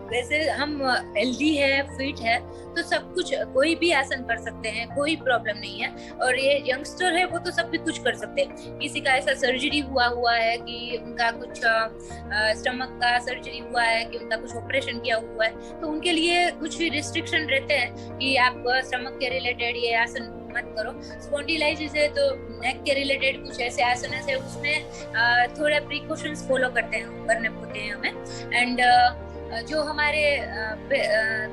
वैसे हम हेल्दी है, फिट है, तो सब कुछ, कोई भी आसन कर सकते हैं, कोई प्रॉब्लम नहीं है। और ये यंगस्टर है वो तो सब भी कुछ कर सकते हैं। किसी का ऐसा सर्जरी हुआ है कि उनका कुछ स्टमक का सर्जरी हुआ है, कि उनका कुछ ऑपरेशन किया हुआ है, तो उनके लिए कुछ रिस्ट्रिक्शन रहते हैं कि आप स्टमक के रिलेटेड ये आसन मत करो। स्पॉन्डिलाइटिस है तो नेक के रिलेटेड कुछ ऐसे आसन है, उसमें थोड़ा प्रिकॉशंस फॉलो करने होते हैं हमें। एंड जो हमारे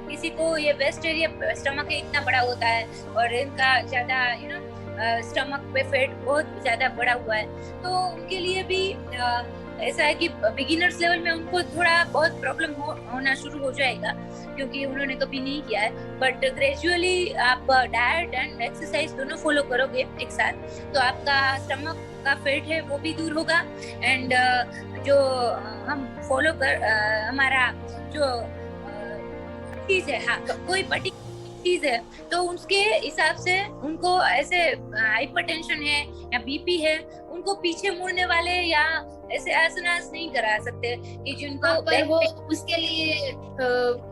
किसी को ये वेस्ट एरिया स्टमक इतना बड़ा होता है और इनका ज्यादा स्टमक पे फैट बहुत ज्यादा बड़ा हुआ है, तो उनके लिए भी ऐसा है कि बिगिनर्स लेवल में उनको थोड़ा बहुत प्रॉब्लम होना शुरू हो जाएगा, क्योंकि उन्होंने कभी नहीं किया है। बट ग्रेजुअली आप डाइट एंड एक्सरसाइज दोनों फॉलो करोगे एक साथ, तो आपका स्टमक का फैट है वो भी दूर होगा। एंड जो हम फॉलो हमारा जो चीज है, हाँ, कोई पर्टिकुलर चीज है तो उसके हिसाब से उनको, ऐसे हाइपरटेंशन है या बीपी है, उनको पीछे मुड़ने वाले या ऐसे आसनास नहीं करा सकते कि जिनको पर वो उसके लिए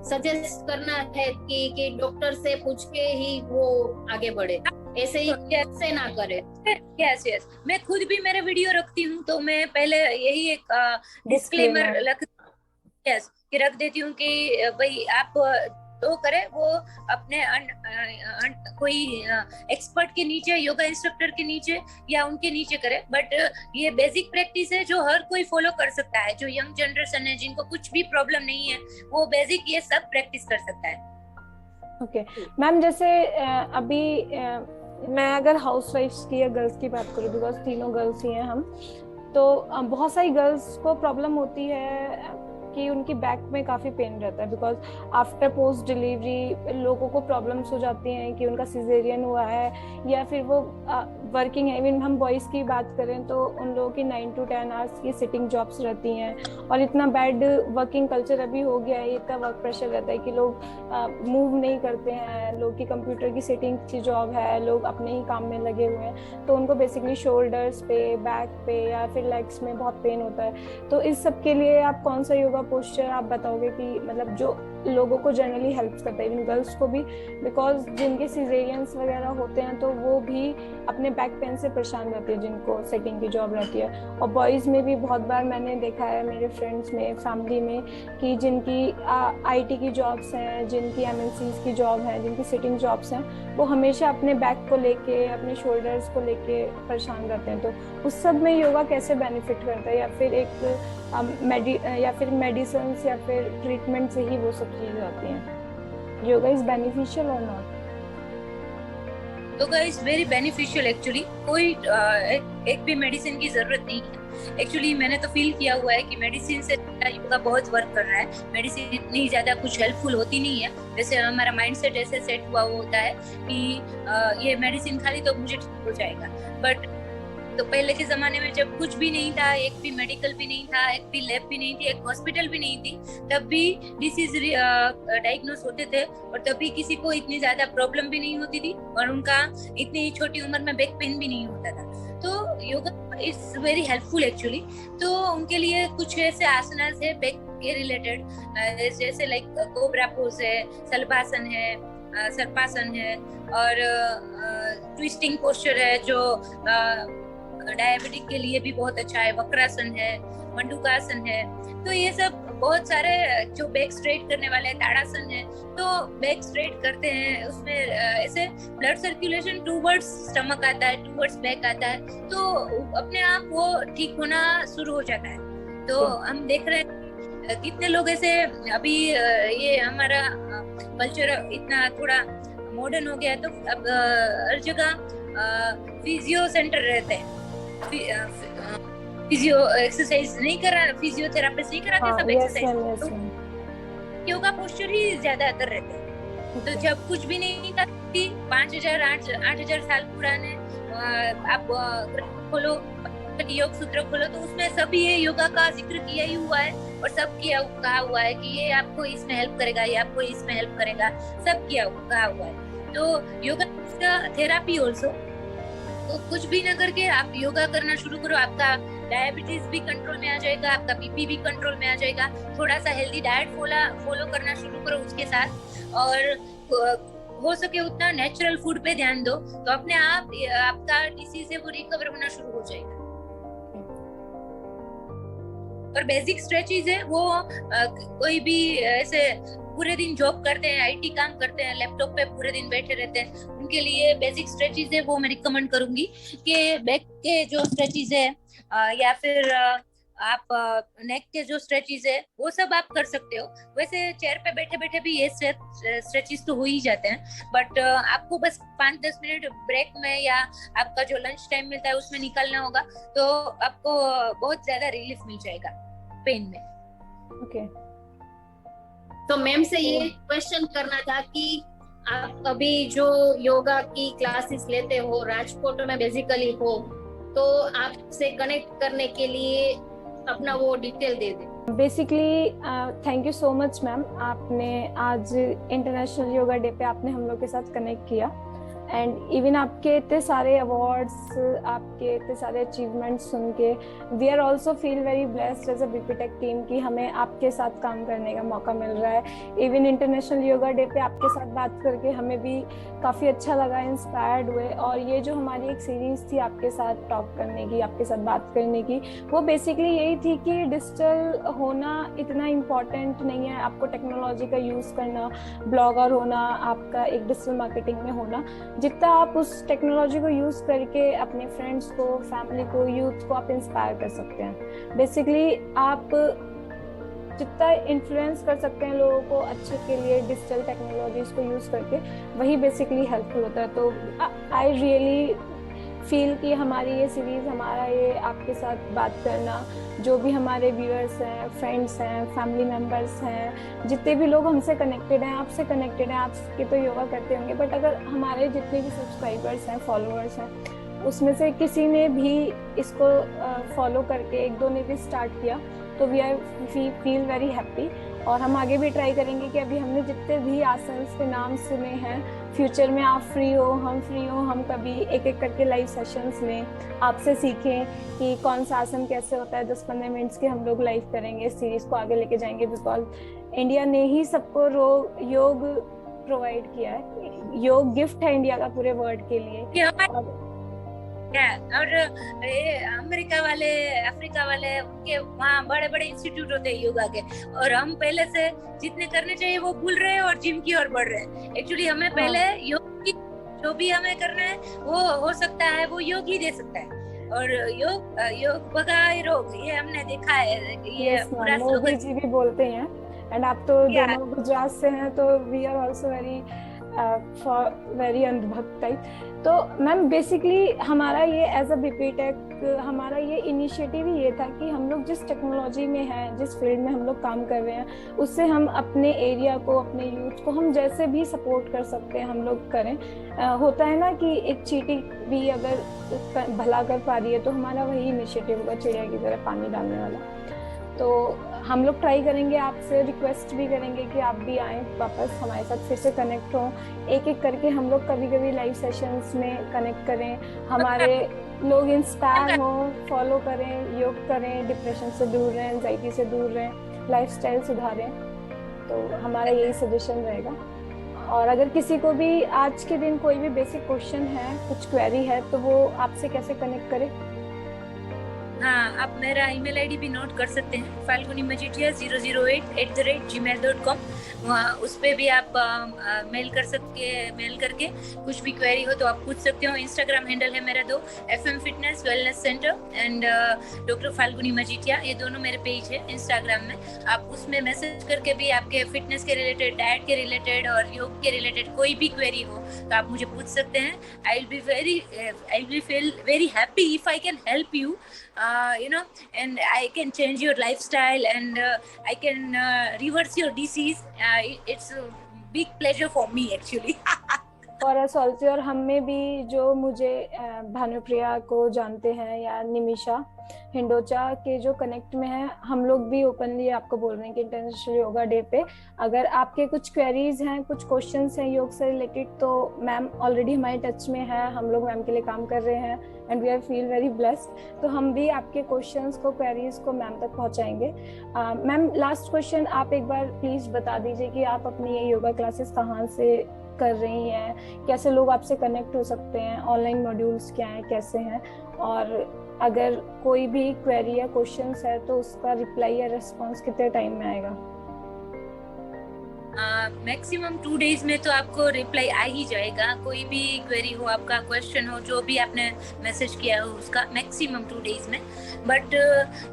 सजेस्ट करना है कि डॉक्टर से पूछ के ही वो आगे बढ़े, ऐसे ही ऐसे ना करे। यस, मैं खुद भी मेरे वीडियो रखती हूँ, तो मैं पहले यही एक डिस्क्लेमर रख देती हूँ कि भाई आप तो करे वो अपने कोई एक्सपर्ट के नीचे, योगा इंस्ट्रक्टर के नीचे या उनके नीचे करे। बट ये बेसिक प्रैक्टिस है जो हर कोई फॉलो कर सकता है। जो यंग जनरेशन है, जिनको कुछ भी प्रॉब्लम नहीं है, वो बेसिक ये सब प्रैक्टिस कर सकता है। ओके मैम, जैसे अभी मैं अगर हाउसवाइफ्स की या गर्ल्स की बात करूँ, बिकॉज तीनों गर्ल्स ही हैं हम, तो बहुत सारी गर्ल्स को प्रॉब्लम होती है कि उनकी बैक में काफ़ी पेन रहता है, बिकॉज आफ्टर पोस्ट डिलीवरी लोगों को प्रॉब्लम्स हो जाती हैं कि उनका सिजेरियन हुआ है या फिर वो वर्किंग है। इवन हम बॉयज़ की बात करें तो उन लोगों की 9 to 10 आवर्स की सिटिंग जॉब्स रहती हैं, और इतना बैड वर्किंग कल्चर अभी हो गया है, इतना वर्क प्रेशर रहता है कि लोग मूव नहीं करते हैं, लोग की कंप्यूटर की सिटिंग की जॉब है, लोग अपने ही काम में लगे हुए हैं, तो उनको बेसिकली शोल्डर्स पे, बैक पे या फिर लेग्स में बहुत पेन होता है। तो इस सब के लिए आप कौन सा योगा पोस्चर आप बताओगे कि मतलब जो लोगों को जनरली हेल्प करता है, इवन गर्ल्स को भी, बिकॉज जिनके सिजेरियंस वगैरह होते हैं तो वो भी अपने बैक पेन से परेशान रहते हैं, जिनको सेटिंग की जॉब रहती है। और बॉयज़ में भी बहुत बार मैंने देखा है मेरे फ्रेंड्स में, फैमिली में, कि जिनकी आईटी की जॉब्स हैं, जिनकी एमएनसीज की जॉब है, जिनकी सिटिंग जॉब्स हैं, वो हमेशा अपने बैक को लेके, अपने शोल्डर्स को लेके परेशान रहते हैं। तो उस सब में योगा कैसे बेनिफिट करता है, या फिर या फिर मेडिसिन या फिर ट्रीटमेंट से ही वो सब चीज़ें आती हैं? योगा इज बेनिफिशियल और not? Yoga is very beneficial actually. कोई एक भी मेडिसिन की जरूरत नहीं है। एक्चुअली मैंने तो फील किया हुआ है कि मेडिसिन से योगा बहुत वर्क कर रहा है। मेडिसिन इतनी ज्यादा कुछ हेल्पफुल होती नहीं है, जैसे हमारा माइंडसेट ऐसे सेट हुआ होता है कि ये मेडिसिन खा ली तो मुझे ठीक हो जाएगा। बट तो पहले के जमाने में जब कुछ भी नहीं था, एक भी मेडिकल भी नहीं था, एक भी लैब भी नहीं थी, एक हॉस्पिटल भी नहीं थी, तब भी डिसीज डायग्नोस होते थे और तभी किसी को इतनी ज्यादा प्रॉब्लम भी नहीं होती थी और उनका इतनी छोटी उम्र में बैक पेन भी नहीं होता था। तो yoga is very helpful actually. तो उनके लिए कुछ ऐसे आसनास है बैक के रिलेटेड, जैसे लाइक कोबरा पोज है, सलभासन है, सर्पासन है, और ट्विस्टिंग पोस्चर है जो डायबिटिक के लिए भी बहुत अच्छा है, वक्रासन है, मंडूकासन है। तो ये सब बहुत सारे जो बैक स्ट्रेट करने वाले हैं, ताड़ासन है, तो बैक स्ट्रेट करते हैं, उसमें ऐसे ब्लड सर्कुलेशन टूवर्ड्स स्टमक आता है, टूवर्ड्स बैक आता है, तो अपने आप वो ठीक होना शुरू हो जाता है। तो हम देख रहे हैं कितने लोग ऐसे, अभी ये हमारा कल्चर इतना थोड़ा मॉडर्न हो गया है, तो अब हर जगह फिजियो सेंटर रहते हैं, फिजियो एक्सरसाइज नहीं करा, फिजियोथेरापिस्ट नहीं कराते, सब एक्सरसाइज, तो योगा पोस्चर ही ज्यादातर रहते हैं। तो जब कुछ भी नहीं करती, 5,000 8,000 साल पुराने आप खोलो, योग सूत्र खोलो, तो उसमें सभी ये योगा का जिक्र किया ही हुआ है, और सब कहा हुआ है कि ये आपको इसमें हेल्प करेगा, ये आपको इसमें हेल्प करेगा, सब कहा हुआ है। तो योगा थेरापी ऑल्सो, तो कुछ भी ना करके आप योगा करना शुरू करो, आपका डायबिटीज भी कंट्रोल में आ जाएगा, आपका बीपी भी कंट्रोल में आ जाएगा। थोड़ा सा हेल्दी डाइट फॉलो करना शुरू करो उसके साथ, और हो सके उतना नेचुरल फूड पे ध्यान दो, तो अपने आप आपका डिसीज है वो रिकवर होना शुरू हो जाएगा। और बेसिक स्ट्रेचेस है वो कोई भी ऐसे पूरे दिन जॉब करते हैं, आईटी काम करते हैं, लैपटॉप पे पूरे दिन बैठे रहते हैं, उनके लिए बेसिक स्ट्रेचेस है वो मैं रिकमेंड करूंगी कि बैक के जो स्ट्रेचेस है या फिर आप नेक के जो स्ट्रेचेस है वो सब आप कर सकते हो। वैसे चेयर पे बैठे बैठे भी ये स्ट्रेचेस तो हो ही जाते हैं, बट आपको बस 5-10 मिनट ब्रेक में या आपका जो लंच टाइम मिलता है उसमें निकलना होगा, तो आपको बहुत ज्यादा रिलीफ मिल जाएगा पेन में। ओके, तो मैम से ये क्वेश्चन करना था कि आप अभी जो योगा की क्लासेस लेते हो, राजकोट में बेसिकली हो, तो आपसे कनेक्ट करने के लिए अपना वो डिटेल दे दें। Basically thank you so much ma'am, आपने आज इंटरनेशनल योगा डे पे आपने हम लोग के साथ कनेक्ट किया, एंड इवन आपके इतने सारे अवार्ड्स, आपके इतने सारे अचीवमेंट्स सुन के we are also feel very blessed as a BPTech team कि हमें आपके साथ काम करने का मौका मिल रहा है। इवन इंटरनेशनल योगा डे पे आपके साथ बात करके हमें भी काफ़ी अच्छा लगा, इंस्पायर्ड हुए। और ये जो हमारी एक सीरीज़ थी आपके साथ टॉक करने की, आपके साथ बात करने की, वो बेसिकली यही थी कि डिजिटल होना इतना इम्पॉर्टेंट नहीं है, आपको टेक्नोलॉजी का यूज़ करना, ब्लॉगर होना, आपका एक डिजिटल मार्केटिंग में होना, जितना आप उस टेक्नोलॉजी को यूज़ करके अपने फ्रेंड्स को, फैमिली को, यूथ को आप इंस्पायर कर सकते हैं। बेसिकली आप जितना इन्फ्लुएंस कर सकते हैं लोगों को अच्छे के लिए डिजिटल टेक्नोलॉजीज को यूज़ करके, वही बेसिकली हेल्पफुल होता है। तो आई रियली फील कि हमारी ये सीरीज़, हमारा ये आपके साथ बात करना, जो भी हमारे व्यूअर्स हैं, फ्रेंड्स हैं, फैमिली मेम्बर्स हैं, जितने भी लोग हमसे कनेक्टेड हैं, आपसे कनेक्टेड हैं, आपके तो योगा करते होंगे, बट अगर हमारे जितने भी सब्सक्राइबर्स हैं, फॉलोअर्स हैं, उसमें से किसी ने भी इसको फॉलो करके, एक दो ने भी स्टार्ट किया, तो वी फील वेरी हैप्पी। और हम आगे भी ट्राई करेंगे कि अभी हमने जितने भी आसन्स के नाम सुने हैं, फ्यूचर में आप फ्री हो, हम फ्री हो, हम कभी एक एक करके लाइव सेशंस लें, आपसे सीखें कि कौन सा आसन कैसे होता है। 10-15 मिनट्स के हम लोग लाइव करेंगे, इस सीरीज को आगे लेके जाएंगे, बिकॉज इंडिया ने ही सबको योग प्रोवाइड किया है। योग गिफ्ट है इंडिया का पूरे वर्ल्ड के लिए। और ये अमेरिका वाले, अफ्रीका वाले, उनके वहाँ बड़े बड़े इंस्टीट्यूट होते हैं योगा के, और हम पहले से जितने करने चाहिए वो भूल रहे हैं और जिम की ओर बढ़ रहे हैं। एक्चुअली हमें पहले योग की जो भी हमें करना है वो हो सकता है वो योग ही दे सकता है, और योग भगाए रोग, ये हमने देखा है। ये पूरा मोदी जी भी बोलते हैं, एंड आप तो दोनों गुजरात से हैं, तो वी आर ऑल्सो वेरी अनुभक्त टाइप। तो मैम बेसिकली हमारा ये एज अ बीपीटेक, हमारा ये इनिशिएटिव ही ये था कि हम लोग जिस टेक्नोलॉजी में हैं, जिस फील्ड में हम लोग काम कर रहे हैं, उससे हम अपने एरिया को, अपने यूथ को हम जैसे भी सपोर्ट कर सकते हैं हम लोग करें। होता है ना कि एक चींटी भी अगर भला कर पा रही है, तो हमारा वही इनिशिएटिव होगा, चिड़िया की तरह पानी डालने वाला। तो हम लोग ट्राई करेंगे, आपसे रिक्वेस्ट भी करेंगे कि आप भी आएँ वापस हमारे साथ, फिर से कनेक्ट हों, एक एक करके हम लोग कभी कभी लाइव सेशंस में कनेक्ट करें, हमारे लोग इंस्पायर हों, फॉलो करें, योग करें, डिप्रेशन से दूर रहें, एंजाइटी से दूर रहें, लाइफस्टाइल सुधारें। तो हमारा यही सजेशन रहेगा। और अगर किसी को भी आज के दिन कोई भी बेसिक क्वेश्चन है, कुछ क्वेरी है, तो वो आपसे कैसे कनेक्ट करे? हाँ, आप मेरा ईमेल आईडी भी नोट कर सकते हैं, falgunimajitia008@gmail.com। वहाँ उस पे भी आप मेल करके कुछ भी क्वेरी हो तो आप पूछ सकते हो। इंस्टाग्राम हैंडल है मेरा 2, FM fitness wellness centre and doctor Falguni Majithia, ये दोनों मेरे पेज है इंस्टाग्राम में। आप उसमें मैसेज करके भी आपके फिटनेस के रिलेटेड, डाइट के रिलेटेड और योग के रिलेटेड कोई भी क्वेरी हो तो आप मुझे पूछ सकते हैं। I will feel very happy if I can help you, and I can change your lifestyle and I can reverse your disease. It's a big pleasure for me actually. For us also, और हमें भी जो मुझे भानुप्रिया को जानते हैं या निमिषा हिंडोचा के जो कनेक्ट में है, हम लोग भी ओपनली आपको बोल रहे हैं कि इंटरनेशनल योगा डे पे अगर आपके कुछ क्वेरीज हैं, कुछ क्वेश्चंस हैं योग से रिलेटेड, तो मैम ऑलरेडी हमारे टच में है, हम लोग मैम के लिए काम कर रहे हैं and we are feel very blessed. तो हम भी आपके क्वेश्चंस को, क्वेरीज को मैम तक पहुंचाएंगे। मैम लास्ट क्वेश्चन आप एक बार प्लीज बता दीजिए कि आप अपनी ये योगा क्लासेस कहाँ से कर रही हैं, कैसे लोग आपसे कनेक्ट हो सकते हैं, ऑनलाइन मॉड्यूल्स क्या हैं, कैसे हैं, और अगर कोई भी क्वेरी या क्वेश्चंस है तो उसका रिप्लाई या रिस्पांस कितने टाइम में आएगा? मैक्सिमम 2 days में तो आपको रिप्लाई आ ही जाएगा। कोई भी क्वेरी हो, आपका क्वेश्चन हो, जो भी आपने मैसेज किया हो उसका मैक्सिमम 2 days में। बट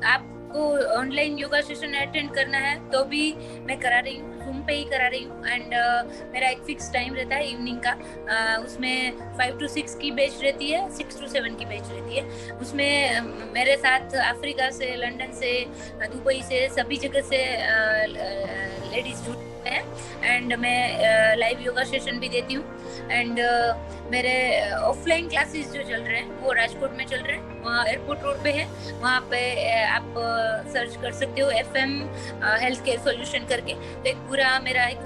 आपको ऑनलाइन योगा सेशन अटेंड करना है तो भी मैं करा रही हूँ, जूम पे ही करा रही हूँ एंड मेरा एक फिक्स टाइम रहता है इवनिंग का। उसमें 5 to 6 की बैच रहती है, 6 to 7 की बैच रहती है। उसमें मेरे साथ अफ्रीका से, लंदन से, दुबई से, सभी जगह से लेडीज जुड़े हुए हैं एंड मैं लाइव योगा सेशन भी देती हूँ। एंड मेरे ऑफलाइन क्लासेस जो चल रहे हैं वो राजकोट में चल रहे हैं, वहाँ एयरपोर्ट रोड पे है। वहाँ पे आप सर्च कर सकते हो FM हेल्थ केयर सॉल्यूशन करके। तो एक पूरा मेरा एक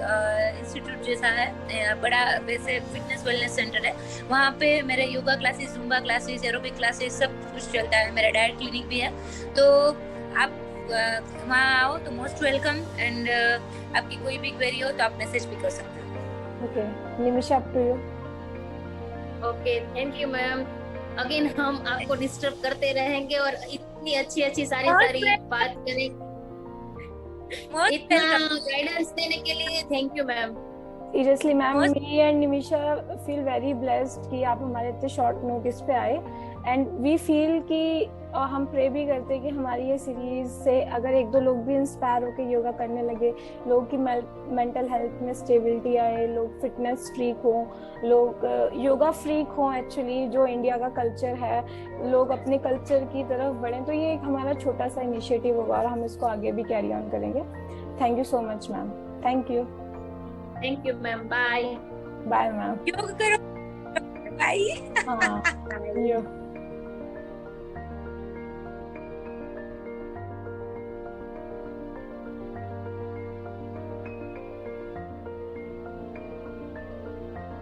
इंस्टीट्यूट जैसा है, बड़ा वैसे फिटनेस वेलनेस सेंटर है। वहाँ पे मेरे yoga classes, Zumba classes, aerobic classes सब कुछ चलता है। मेरा डाइट क्लिनिक भी है। तो आप वहाँ आओ तो मोस्ट वेलकम एंड आपकी कोई भी क्वेरी हो तो आप मैसेज भी कर सकते हो। Okay, Nimisha up to you. Okay, thank you ma'am. Again हम आपको डिस्टर्ब करते रहेंगे और इतनी अच्छी सारी बात करें, इतना गाइडेंस देने के लिए thank you ma'am. Seriously ma'am, me and Nimisha feel very blessed कि आप हमारे इतने शॉर्ट नोटिस पे आए एंड वी फील कि हम प्रे भी करते हैं कि हमारी ये सीरीज से अगर 1-2 लोग भी इंस्पायर होकर योगा करने लगे, लोग की मेंटल हेल्थ में स्टेबिलिटी आए, लोग फिटनेस फ्रीक हो, लोग योगा फ्रीक हो, एक्चुअली जो इंडिया का कल्चर है, लोग अपने कल्चर की तरफ बढ़ें। तो ये एक हमारा छोटा सा इनिशिएटिव होगा और हम इसको आगे भी कैरी ऑन करेंगे। Thank you so much ma'am. Thank you ma'am. Bye bye ma'am. योग करो, बाय। हाँ,